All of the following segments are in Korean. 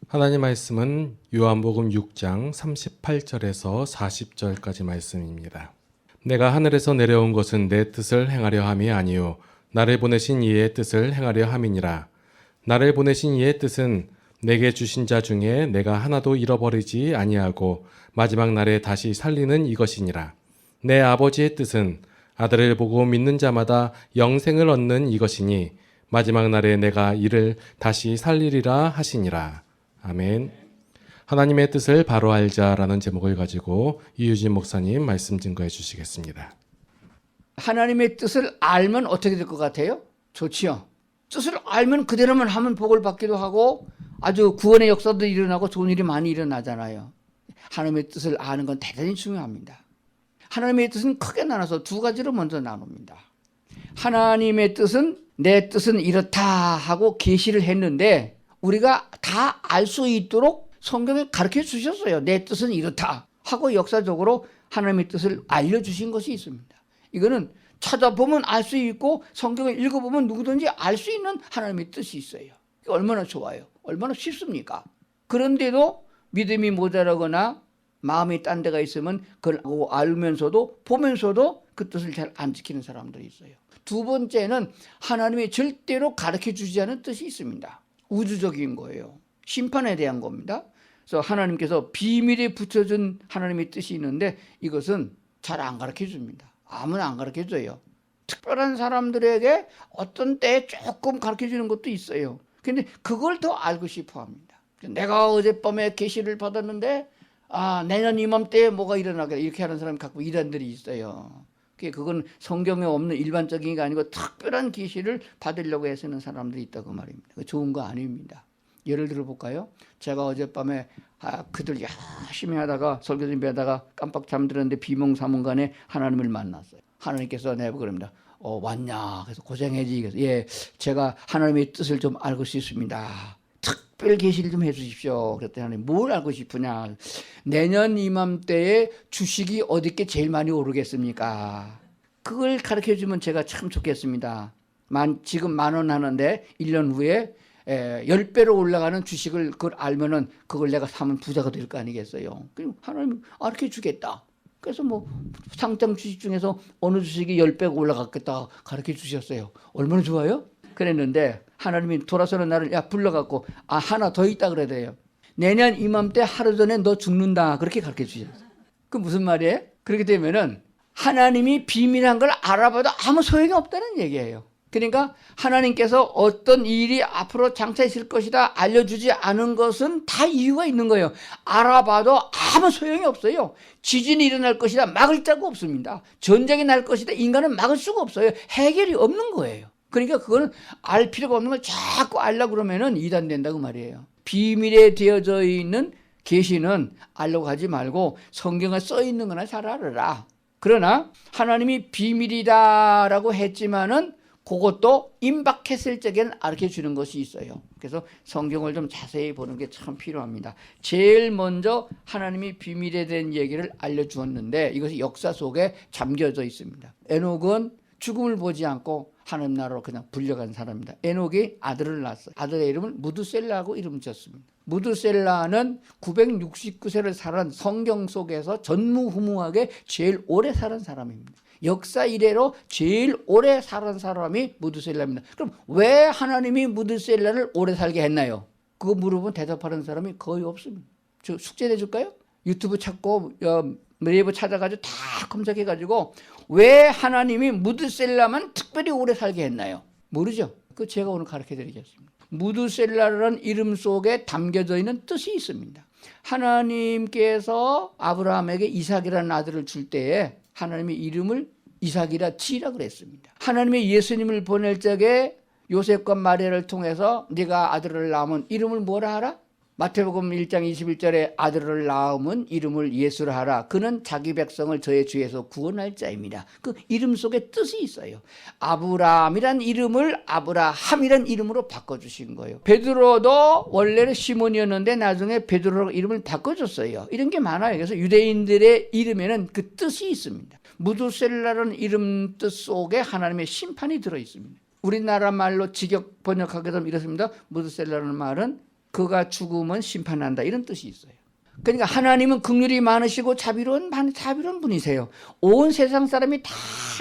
하나님 말씀은 요한복음 6장 38절에서 40절까지 말씀입니다. 내가 하늘에서 내려온 것은 내 뜻을 행하려 함이 아니요 나를 보내신 이의 뜻을 행하려 함이니라. 나를 보내신 이의 뜻은 내게 주신 자 중에 내가 하나도 잃어버리지 아니하고 마지막 날에 다시 살리는 이것이니라. 내 아버지의 뜻은 아들을 보고 믿는 자마다 영생을 얻는 이것이니 마지막 날에 내가 이를 다시 살리리라 하시니라. 아멘. 하나님의 뜻을 바로 알자라는 제목을 가지고 이유진 목사님 말씀 증거해 주시겠습니다. 하나님의 뜻을 알면 어떻게 될 것 같아요? 좋지요. 뜻을 알면 그대로만 하면 복을 받기도 하고 아주 구원의 역사도 일어나고 좋은 일이 많이 일어나잖아요. 하나님의 뜻을 아는 건 대단히 중요합니다. 하나님의 뜻은 크게 나눠서 두 가지로 먼저 나눕니다. 하나님의 뜻은 내 뜻은 이렇다 하고 계시를 했는데 우리가 다 알 수 있도록 성경에 가르쳐 주셨어요. 내 뜻은 이렇다 하고 역사적으로 하나님의 뜻을 알려주신 것이 있습니다. 이거는 찾아보면 알 수 있고 성경을 읽어보면 누구든지 알 수 있는 하나님의 뜻이 있어요. 얼마나 좋아요. 얼마나 쉽습니까? 그런데도 믿음이 모자라거나 마음이 딴 데가 있으면 그걸 알면서도 보면서도 그 뜻을 잘 안 지키는 사람들이 있어요. 두 번째는 하나님이 절대로 가르쳐 주지 않은 뜻이 있습니다. 우주적인 거예요. 심판에 대한 겁니다. 그래서 하나님께서 비밀에 붙여준 하나님의 뜻이 있는데 이것은 잘 안 가르쳐 줍니다. 아무나 안 가르쳐 줘요. 특별한 사람들에게 어떤 때에 조금 가르쳐 주는 것도 있어요. 근데 그걸 더 알고 싶어 합니다. 내가 어젯밤에 계시를 받았는데 내년 이맘때에 뭐가 일어나겠다 이렇게 하는 사람이 갖고 이단들이 있어요. 그건 성경에 없는 일반적인 게 아니고 특별한 계시를 받으려고 애쓰는 사람들이 있다고 말입니다. 좋은 거 아닙니다. 예를 들어 볼까요? 제가 어젯밤에 그들 열심히 하다가 설교 준비하다가 깜빡 잠들었는데 비몽사몽간에 하나님을 만났어요. 하나님께서 내보고 그럽니다. 왔냐? 그래서 고생해지. 그래서 예, 제가 하나님의 뜻을 좀 알고 싶습니다. 특별 계시를 좀 해주십시오. 그랬더니 하나님 뭘 알고 싶으냐? 내년 이맘때에 주식이 어디께 제일 많이 오르겠습니까? 그걸 가르쳐주면 제가 참 좋겠습니다. 지금 10,000원 하는데 1년 후에 10배로 올라가는 주식을 그걸 알면은 그걸 내가 사면 부자가 될 거 아니겠어요. 그럼 하나님 가르쳐 주겠다. 그래서 뭐 상장 주식 중에서 어느 주식이 10배가 올라갔겠다 가르쳐 주셨어요. 얼마나 좋아요? 그랬는데 하나님이 돌아서는 나를 불러갖고 하나 더 있다 그래야 돼요. 내년 이맘때 하루 전에 너 죽는다 그렇게 가르쳐 주셨어요. 그 무슨 말이에요? 그렇게 되면은 하나님이 비밀한 걸 알아봐도 아무 소용이 없다는 얘기예요. 그러니까 하나님께서 어떤 일이 앞으로 장차 있을 것이다 알려주지 않은 것은 다 이유가 있는 거예요. 알아봐도 아무 소용이 없어요. 지진이 일어날 것이다 막을 자가 없습니다. 전쟁이 날 것이다 인간은 막을 수가 없어요. 해결이 없는 거예요. 그러니까 그거는 알 필요가 없는 걸 자꾸 알려고 그러면은 이단된다고 말이에요. 비밀에 되어져 있는 계시는 알려고 하지 말고 성경에 써 있는 거나 잘 알아라. 그러나 하나님이 비밀이다라고 했지만은 그것도 임박했을 적에는 가르쳐 주는 것이 있어요. 그래서 성경을 좀 자세히 보는 게 참 필요합니다. 제일 먼저 하나님이 비밀에 대한 얘기를 알려주었는데 이것이 역사 속에 잠겨져 있습니다. 에녹은 죽음을 보지 않고 하나님 나라로 그냥 불려간 사람입니다. 에녹이 아들을 낳았어요. 아들의 이름을 무드셀라하고 이름 지었습니다. 무드셀라는 969세를 살은 성경 속에서 전무후무하게 제일 오래 살은 사람입니다. 역사 이래로 제일 오래 살은 사람이 무드셀라입니다. 그럼 왜 하나님이 무드셀라를 오래 살게 했나요? 그거 물어보면 대답하는 사람이 거의 없습니다. 저 숙제 내줄까요? 유튜브 찾고 네이버 찾아가지고 다 검색해가지고 왜 하나님이 무드셀라만 특별히 오래 살게 했나요? 모르죠? 그 제가 오늘 가르쳐드리겠습니다. 무드셀라라는 이름 속에 담겨져 있는 뜻이 있습니다. 하나님께서 아브라함에게 이삭이라는 아들을 줄 때에 하나님의 이름을 이삭이라 지으라 그랬습니다. 하나님의 예수님을 보낼 적에 요셉과 마리아를 통해서 네가 아들을 낳으면 이름을 뭐라 하라? 마태복음 1장 21절에 아들을 낳으면 이름을 예수라 하라. 그는 자기 백성을 저의 죄에서 구원할 자입니다. 그 이름 속에 뜻이 있어요. 아브라함이란 이름을 아브라함이란 이름으로 바꿔주신 거예요. 베드로도 원래는 시몬이었는데 나중에 베드로로 이름을 바꿔줬어요. 이런 게 많아요. 그래서 유대인들의 이름에는 그 뜻이 있습니다. 무드셀라라는 이름 뜻 속에 하나님의 심판이 들어있습니다. 우리나라 말로 직역 번역하게 되면 이렇습니다. 무드셀라라는 말은 그가 죽으면 심판한다, 이런 뜻이 있어요. 그러니까 하나님은 긍휼이 많으시고 자비로운 분이세요. 온 세상 사람이 다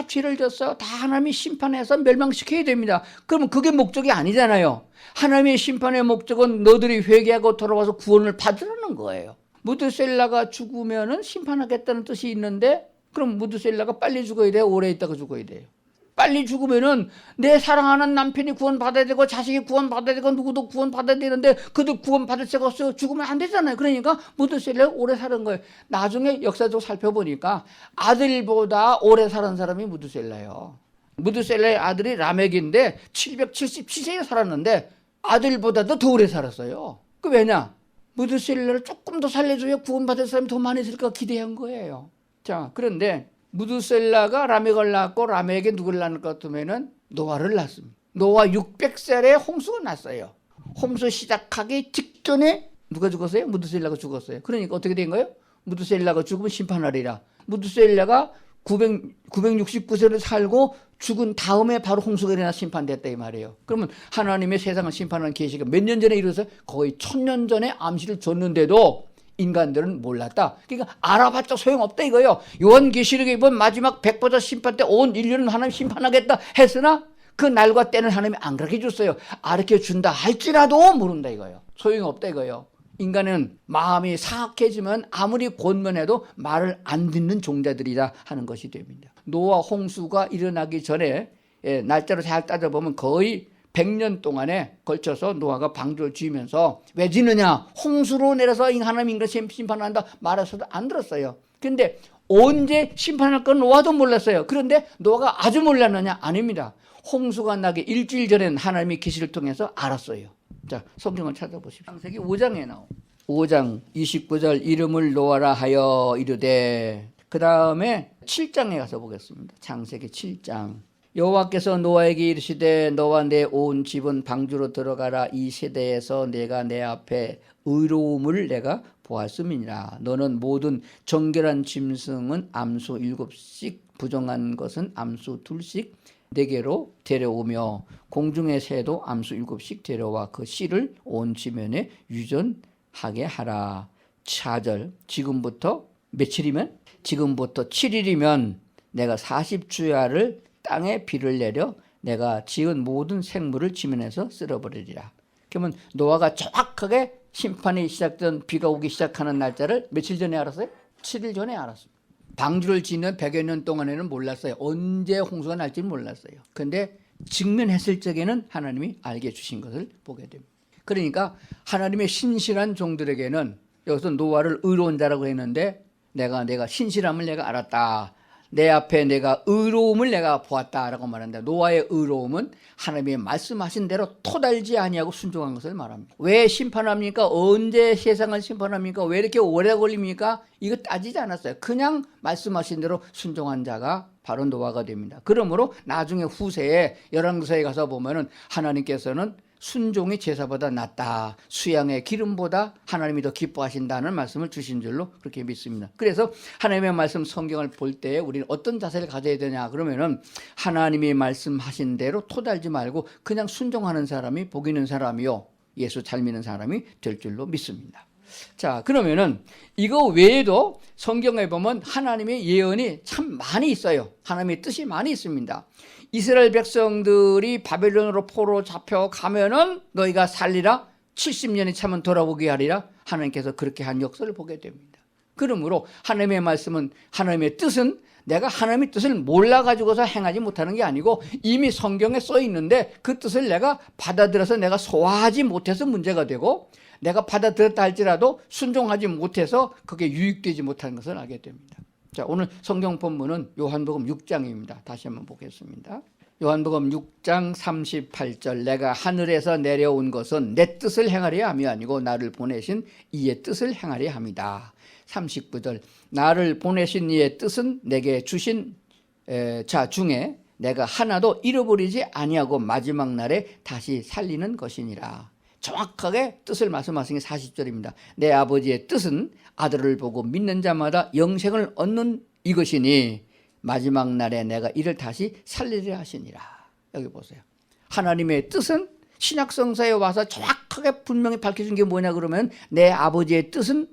죄를 졌어요. 다 하나님이 심판해서 멸망시켜야 됩니다. 그러면 그게 목적이 아니잖아요. 하나님의 심판의 목적은 너들이 회개하고 돌아와서 구원을 받으라는 거예요. 무드셀라가 죽으면은 심판하겠다는 뜻이 있는데, 그럼 무드셀라가 빨리 죽어야 돼요? 오래 있다가 죽어야 돼요? 빨리 죽으면은 내 사랑하는 남편이 구원받아야 되고 자식이 구원받아야 되고 누구도 구원받아야 되는데 그들 구원받을 새가 없어요. 죽으면 안 되잖아요. 그러니까 무드셀라가 오래 사는 거예요. 나중에 역사적으로 살펴보니까 아들보다 오래 사는 사람이 무드셀라예요. 무드셀라의 아들이 라멕인데 777세에 살았는데 아들보다도 더 오래 살았어요. 그 왜냐? 무드셀라를 조금 더 살려줘야 구원받을 사람이 더 많이 있을까 기대한 거예요. 자, 그런데 무드셀라가 라멕을 낳고 라멕에게 누구를 낳을 것 같으면은 노아를 낳습니다. 노아 600살에 홍수가 났어요. 홍수 시작하기 직전에 누가 죽었어요? 무드셀라가 죽었어요. 그러니까 어떻게 된 거예요? 무드셀라가 죽으면 심판하리라. 무드셀라가 969세를 살고 죽은 다음에 바로 홍수가 일어나 심판됐다 이 말이에요. 그러면 하나님의 세상을 심판하는 계시가 몇 년 전에 이루어서 거의 1000년 전에 암시를 줬는데도 인간들은 몰랐다. 그러니까 알아봤자 소용없다 이거예요. 요한계시록에 보면 마지막 백보자 심판 때 온 인류는 하나님 심판하겠다 했으나 그 날과 때는 하나님이 안 그렇게 줬어요. 가르쳐준다 할지라도 모른다 이거예요. 소용없다 이거예요. 인간은 마음이 사악해지면 아무리 권면해도 말을 안 듣는 종자들이다 하는 것이 됩니다. 노아 홍수가 일어나기 전에 날짜로 잘 따져보면 거의 100년 동안에 걸쳐서 노아가 방주를 지으면서 왜 지느냐? 홍수로 내려서 하나님 인간 심판한다 말해서도 안 들었어요. 그런데 언제 심판할 건 노아도 몰랐어요. 그런데 노아가 아주 몰랐느냐? 아닙니다. 홍수가 나기 일주일 전에는 하나님이 계시를 통해서 알았어요. 자, 성경을 찾아보십시오. 창세기 5장에 나옵니다. 5장 29절 이름을 노아라 하여 이르되, 그 다음에 7장에 가서 보겠습니다. 창세기 7장. 여호와께서 노아에게 이르시되 너와 내 온 집은 방주로 들어가라. 이 세대에서 내가 내 앞에 의로움을 내가 보았음이니라. 너는 모든 정결한 짐승은 암수 7씩 부정한 것은 암수 2씩 내게로 데려오며 공중의 새도 암수 7씩 데려와 그 씨를 온 지면에 유전하게 하라. 4절 지금부터 며칠이면? 지금부터 7일이면 내가 40주야를 땅에 비를 내려 내가 지은 모든 생물을 지면에서 쓸어버리리라. 그러면 노아가 정확하게 심판이 시작된 비가 오기 시작하는 날짜를 며칠 전에 알았어요? 7일 전에 알았습니다. 방주를 짓는 100여 년 동안에는 몰랐어요. 언제 홍수가 날지는 몰랐어요. 그런데 직면했을 적에는 하나님이 알게 해주신 것을 보게 됩니다. 그러니까 하나님의 신실한 종들에게는 여기서 노아를 의로운 자라고 했는데 내가 신실함을 내가 알았다. 내 앞에 내가 의로움을 내가 보았다라고 말한다. 노아의 의로움은 하나님이 말씀하신 대로 토달지 아니하고 순종한 것을 말합니다. 왜 심판합니까? 언제 세상을 심판합니까? 왜 이렇게 오래 걸립니까? 이거 따지지 않았어요. 그냥 말씀하신 대로 순종한 자가 바로 노아가 됩니다. 그러므로 나중에 후세에 열왕기서에 가서 보면은 하나님께서는 순종이 제사보다 낫다. 수양의 기름보다 하나님이 더 기뻐하신다는 말씀을 주신 줄로 그렇게 믿습니다. 그래서 하나님의 말씀 성경을 볼 때 우리는 어떤 자세를 가져야 되냐 그러면은 하나님이 말씀하신 대로 토달지 말고 그냥 순종하는 사람이 복 있는 사람이요 예수 잘 믿는 사람이 될 줄로 믿습니다. 자, 그러면은 이거 외에도 성경에 보면 하나님의 예언이 참 많이 있어요. 하나님의 뜻이 많이 있습니다. 이스라엘 백성들이 바벨론으로 포로 잡혀가면은 너희가 살리라 70년이 차면 돌아오게 하리라 하나님께서 그렇게 한 역사를 보게 됩니다. 그러므로 하나님의 말씀은 하나님의 뜻은 내가 하나님의 뜻을 몰라가지고서 행하지 못하는 게 아니고 이미 성경에 써 있는데 그 뜻을 내가 받아들여서 내가 소화하지 못해서 문제가 되고 내가 받아들였다 할지라도 순종하지 못해서 그게 유익되지 못하는 것을 알게 됩니다. 자, 오늘 성경 본문은 요한복음 6장입니다. 다시 한번 보겠습니다. 요한복음 6장 38절 내가 하늘에서 내려온 것은 내 뜻을 행하려 함이 아니고 나를 보내신 이의 뜻을 행하려 함이다. 39절 나를 보내신 이의 뜻은 내게 주신 자 중에 내가 하나도 잃어버리지 아니하고 마지막 날에 다시 살리는 것이니라. 정확하게 뜻을 말씀하신 게 40절입니다. 내 아버지의 뜻은 아들을 보고 믿는 자마다 영생을 얻는 이것이니 마지막 날에 내가 이를 다시 살리려 하시니라. 여기 보세요. 하나님의 뜻은 신약 성서에 와서 정확하게 분명히 밝혀준 게 뭐냐 그러면 내 아버지의 뜻은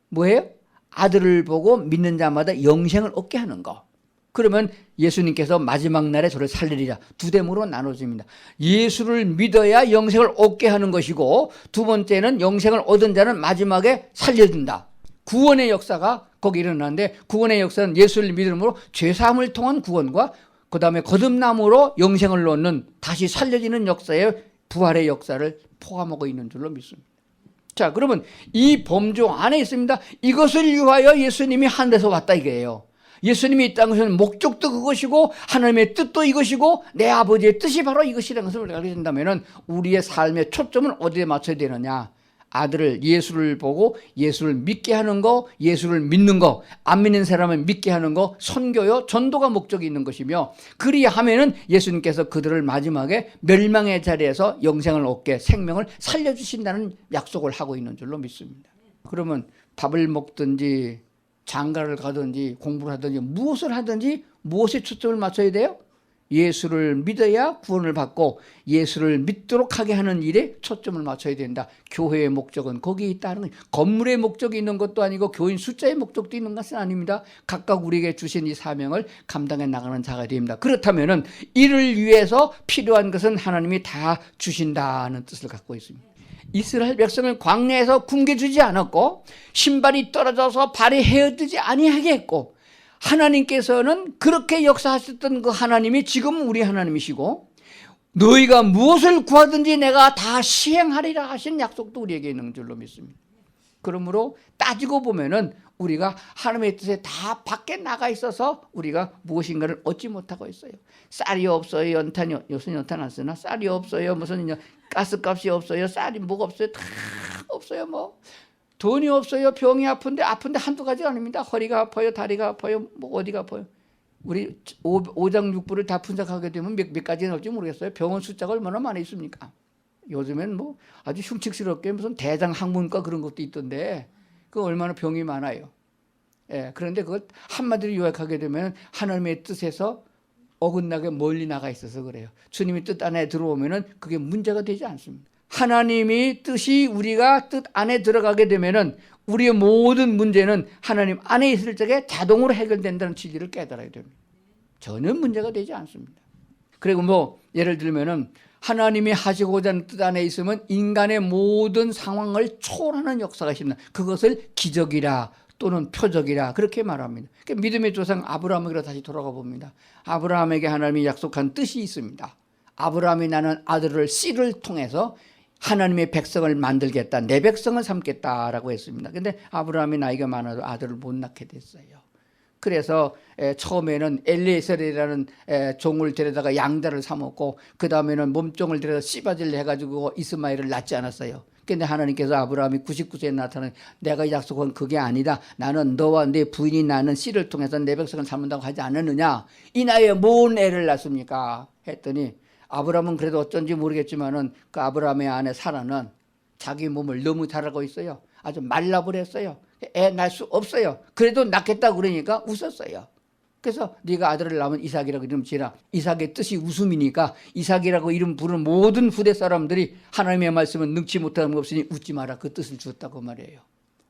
뭐예요? 아들을 보고 믿는 자마다 영생을 얻게 하는 거. 그러면 예수님께서 마지막 날에 저를 살리리라. 두 대목으로 나눠집니다. 예수를 믿어야 영생을 얻게 하는 것이고 두 번째는 영생을 얻은 자는 마지막에 살려준다. 구원의 역사가 거기 일어나는데 구원의 역사는 예수를 믿음으로 죄사함을 통한 구원과 그 다음에 거듭남으로 영생을 얻는 다시 살려지는 역사의 부활의 역사를 포함하고 있는 줄로 믿습니다. 자, 그러면 이 범주 안에 있습니다. 이것을 위하여 예수님이 하늘에서 왔다 이거예요. 예수님이 이 땅에서는 목적도 그것이고 하나님의 뜻도 이것이고 내 아버지의 뜻이 바로 이것이라는 것을 우리가 알게 된다면 우리의 삶의 초점은 어디에 맞춰야 되느냐. 아들을 예수를 보고 예수를 믿게 하는 거, 예수를 믿는 거, 안 믿는 사람을 믿게 하는 거, 선교요, 전도가 목적이 있는 것이며 그리하면은 예수님께서 그들을 마지막에 멸망의 자리에서 영생을 얻게 생명을 살려주신다는 약속을 하고 있는 줄로 믿습니다. 그러면 밥을 먹든지 장가를 가든지 공부를 하든지 무엇을 하든지 무엇에 초점을 맞춰야 돼요? 예수를 믿어야 구원을 받고 예수를 믿도록 하게 하는 일에 초점을 맞춰야 된다. 교회의 목적은 거기에 있다는 거예요. 건물의 목적이 있는 것도 아니고 교인 숫자의 목적도 있는 것은 아닙니다. 각각 우리에게 주신 이 사명을 감당해 나가는 자가 됩니다. 그렇다면 이를 위해서 필요한 것은 하나님이 다 주신다는 뜻을 갖고 있습니다. 이스라엘 백성을 광야에서 굶겨주지 않았고 신발이 떨어져서 발이 헤어지지 아니하게 했고 하나님께서는 그렇게 역사하셨던 그 하나님이 지금 우리 하나님이시고 너희가 무엇을 구하든지 내가 다 시행하리라 하신 약속도 우리에게 있는 줄로 믿습니다. 그러므로 따지고 보면은 우리가 하나님의 뜻에 다 밖에 나가 있어서 우리가 무엇인가를 얻지 못하고 있어요. 쌀이 없어요. 연탄이 요새 연탄 안 쓰나? 쌀이 없어요. 무슨 가스값이 없어요. 쌀이 뭐가 없어요. 다 없어요. 뭐 돈이 없어요. 병이 아픈데 한두 가지가 아닙니다. 허리가 아파요. 다리가 아파요. 뭐 어디가 아파요. 우리 오장육부를 다 분석하게 되면 몇 가지는 올지 모르겠어요. 병원 숫자가 얼마나 많이 있습니까? 요즘엔 뭐 아주 흉측스럽게 무슨 대장 항문과 그런 것도 있던데 그 얼마나 병이 많아요. 예, 그런데 그걸 한마디로 요약하게 되면 하나님의 뜻에서 어긋나게 멀리 나가 있어서 그래요. 주님의 뜻 안에 들어오면은 그게 문제가 되지 않습니다. 하나님이 뜻이 우리가 뜻 안에 들어가게 되면은 우리의 모든 문제는 하나님 안에 있을 적에 자동으로 해결된다는 진리를 깨달아야 됩니다. 전혀 문제가 되지 않습니다. 그리고 뭐 예를 들면은 하나님이 하시고자 하는 뜻 안에 있으면 인간의 모든 상황을 초월하는 역사가 있습니다. 그것을 기적이라 또는 표적이라 그렇게 말합니다. 그러니까 믿음의 조상 아브라함에게로 다시 돌아가 봅니다. 아브라함에게 하나님이 약속한 뜻이 있습니다. 아브라함이 나는 아들을 씨를 통해서 하나님의 백성을 만들겠다. 내 백성을 삼겠다라고 했습니다. 그런데 아브라함이 나이가 많아도 아들을 못 낳게 됐어요. 그래서 처음에는 엘리에셀이라는 종을 데려다가 양자를 삼았고 그 다음에는 몸종을 데려다 씨바지를 해가지고 이스마엘을 낳지 않았어요. 그런데 하나님께서 아브라함이 99세에 나타나 내가 약속한 그게 아니다. 나는 너와 내 부인이 낳는 씨를 통해서 내 백성을 삼는다고 하지 않았느냐. 이 나이에 뭔 애를 낳습니까? 했더니 아브라함은 그래도 어쩐지 모르겠지만은 그 아브라함의 아내 사라는 자기 몸을 너무 잘 알고 있어요. 아주 말라버렸어요. 애 낳을 수 없어요. 그래도 낳겠다고 그러니까 웃었어요. 그래서 네가 아들을 낳으면 이삭이라고 이름 지라. 이삭의 뜻이 웃음이니까 이삭이라고 이름 부르는 모든 후대 사람들이 하나님의 말씀은 능치 못하는 것 없으니 웃지 마라. 그 뜻을 주었다고 말이에요.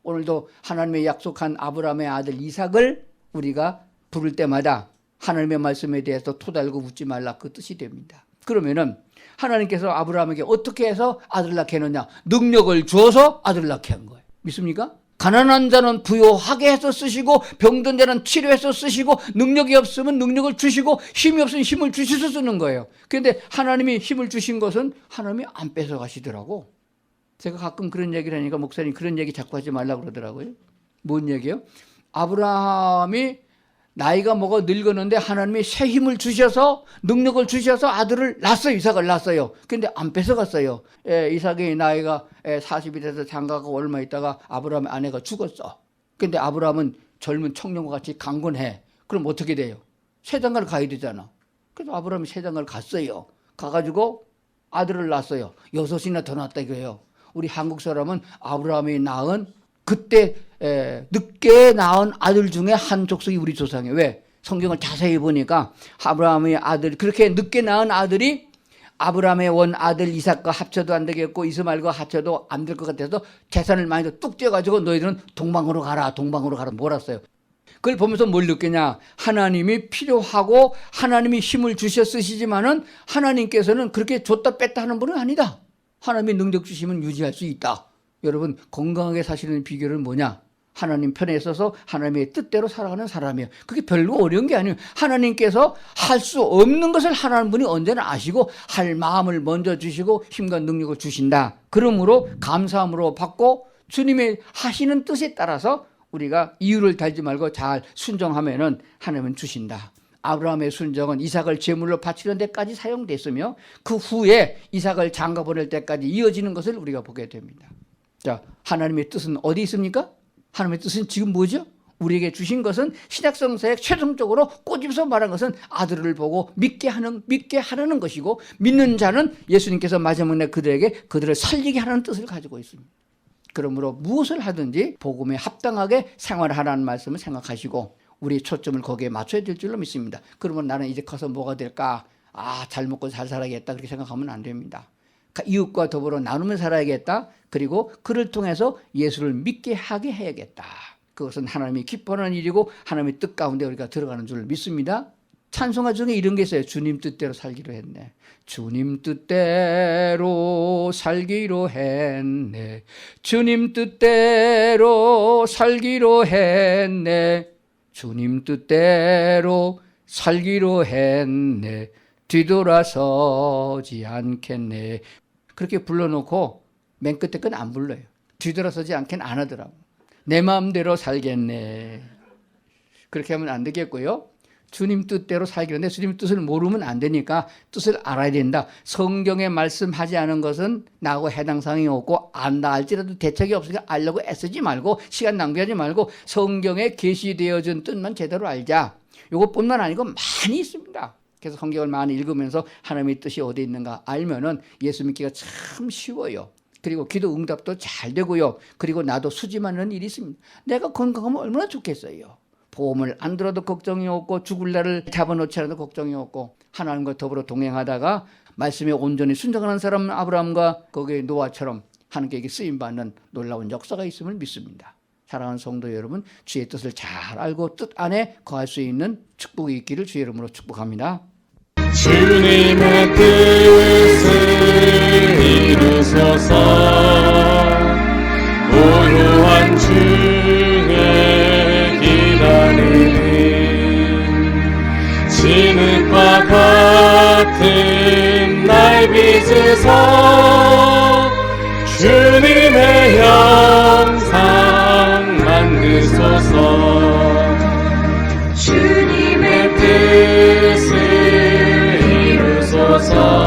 오늘도 하나님의 약속한 아브라함의 아들 이삭을 우리가 부를 때마다 하나님의 말씀에 대해서 토달고 웃지 말라. 그 뜻이 됩니다. 그러면은 하나님께서 아브라함에게 어떻게 해서 아들을 낳게 했느냐? 능력을 주어서 아들을 낳게 한 거예요. 믿습니까? 가난한 자는 부요하게 해서 쓰시고 병든 자는 치료해서 쓰시고 능력이 없으면 능력을 주시고 힘이 없으면 힘을 주셔서 쓰는 거예요. 그런데 하나님이 힘을 주신 것은 하나님이 안 뺏어가시더라고. 제가 가끔 그런 얘기를 하니까 목사님 그런 얘기 자꾸 하지 말라고 그러더라고요. 뭔 얘기예요? 아브라함이 나이가 먹어 늙었는데 하나님이 새 힘을 주셔서 능력을 주셔서 아들을 낳았어요. 이삭을 낳았어요. 근데 안 뺏어갔어요. 이삭의 나이가 40이 돼서 장가가고 얼마 있다가 아브라함의 아내가 죽었어. 근데 아브라함은 젊은 청년과 같이 강건해. 그럼 어떻게 돼요? 세장가를 가야 되잖아. 그래서 아브라함이 세장가를 갔어요. 가가지고 아들을 낳았어요. 6이나 더 낳았다 이거예요. 우리 한국 사람은 아브라함이 낳은 그때 늦게 낳은 아들 중에 한 족속이 우리 조상이에요. 왜? 성경을 자세히 보니까 아브라함의 아들 그렇게 늦게 낳은 아들이 아브라함의 원 아들 이삭과 합쳐도 안 되겠고 이스마엘과 합쳐도 안 될 것 같아서 재산을 많이 뚝 떼어가지고 너희들은 동방으로 가라 몰았어요. 그걸 보면서 뭘 느끼냐? 하나님이 필요하고 하나님이 힘을 주셔 쓰시지만은 하나님께서는 그렇게 줬다 뺐다 하는 분은 아니다. 하나님이 능력 주시면 유지할 수 있다. 여러분 건강하게 사시는 비결은 뭐냐? 하나님 편에 있어서 하나님의 뜻대로 살아가는 사람이에요. 그게 별로 어려운 게 아니에요. 하나님께서 할 수 없는 것을 하나님 분이 언제나 아시고 할 마음을 먼저 주시고 힘과 능력을 주신다. 그러므로 감사함으로 받고 주님의 하시는 뜻에 따라서 우리가 이유를 달지 말고 잘 순종하면은 하나님은 주신다. 아브라함의 순종은 이삭을 제물로 바치는 데까지 사용됐으며 그 후에 이삭을 장가 보낼 때까지 이어지는 것을 우리가 보게 됩니다. 자, 하나님의 뜻은 어디 있습니까? 하나님의 뜻은 지금 뭐죠? 우리에게 주신 것은 신약성서에 최종적으로 꼬집어서 말한 것은 아들을 보고 믿게 하라는 것이고 믿는 자는 예수님께서 마지막에 그들을 살리게 하라는 뜻을 가지고 있습니다. 그러므로 무엇을 하든지 복음에 합당하게 생활하라는 말씀을 생각하시고 우리의 초점을 거기에 맞춰야 될 줄로 믿습니다. 그러면 나는 이제 커서 뭐가 될까? 잘 먹고 잘 살아야겠다 그렇게 생각하면 안 됩니다. 이웃과 더불어 나누며 살아야겠다. 그리고 그를 통해서 예수를 믿게 하게 해야겠다. 그것은 하나님이 기뻐하는 일이고 하나님의 뜻 가운데 우리가 들어가는 줄 믿습니다. 찬송가 중에 이런 게 있어요. 주님 뜻대로 살기로 했네. 주님 뜻대로 살기로 했네. 주님 뜻대로 살기로 했네. 주님 뜻대로 살기로 했네. 뒤돌아서지 않겠네. 그렇게 불러놓고 맨 끝에 건 안 불러요. 뒤돌아서지 않겠네 안 하더라고. 내 마음대로 살겠네. 그렇게 하면 안 되겠고요. 주님 뜻대로 살기로 했는데 주님 뜻을 모르면 안 되니까 뜻을 알아야 된다. 성경에 말씀하지 않은 것은 나하고 해당 사항이 없고 안다 할지라도 대책이 없으니까 알려고 애쓰지 말고 시간 낭비하지 말고 성경에 계시되어진 뜻만 제대로 알자. 이것뿐만 아니고 많이 있습니다. 그래서 성경을 많이 읽으면서 하나님의 뜻이 어디 있는가 알면은 예수 믿기가 참 쉬워요. 그리고 기도 응답도 잘 되고요. 그리고 나도 수지하는 일이 있습니다. 내가 건강하면 얼마나 좋겠어요. 보험을 안 들어도 걱정이 없고 죽을 날을 잡아놓지 않아도 걱정이 없고 하나님과 더불어 동행하다가 말씀에 온전히 순종하는 사람 아브라함과 거기에 노아처럼 하나님께 쓰임받는 놀라운 역사가 있음을 믿습니다. 사랑하는 성도 여러분, 주의 뜻을 잘 알고 뜻 안에 거할 수 있는 축복이 있기를 주의 이름으로 축복합니다. 주님의 뜻을 이루소서. 고요한 중에 기다리는 진흙과 같은 날 빚으사 주님의 형상 만드소서. 주님의 뜻을 이루소서.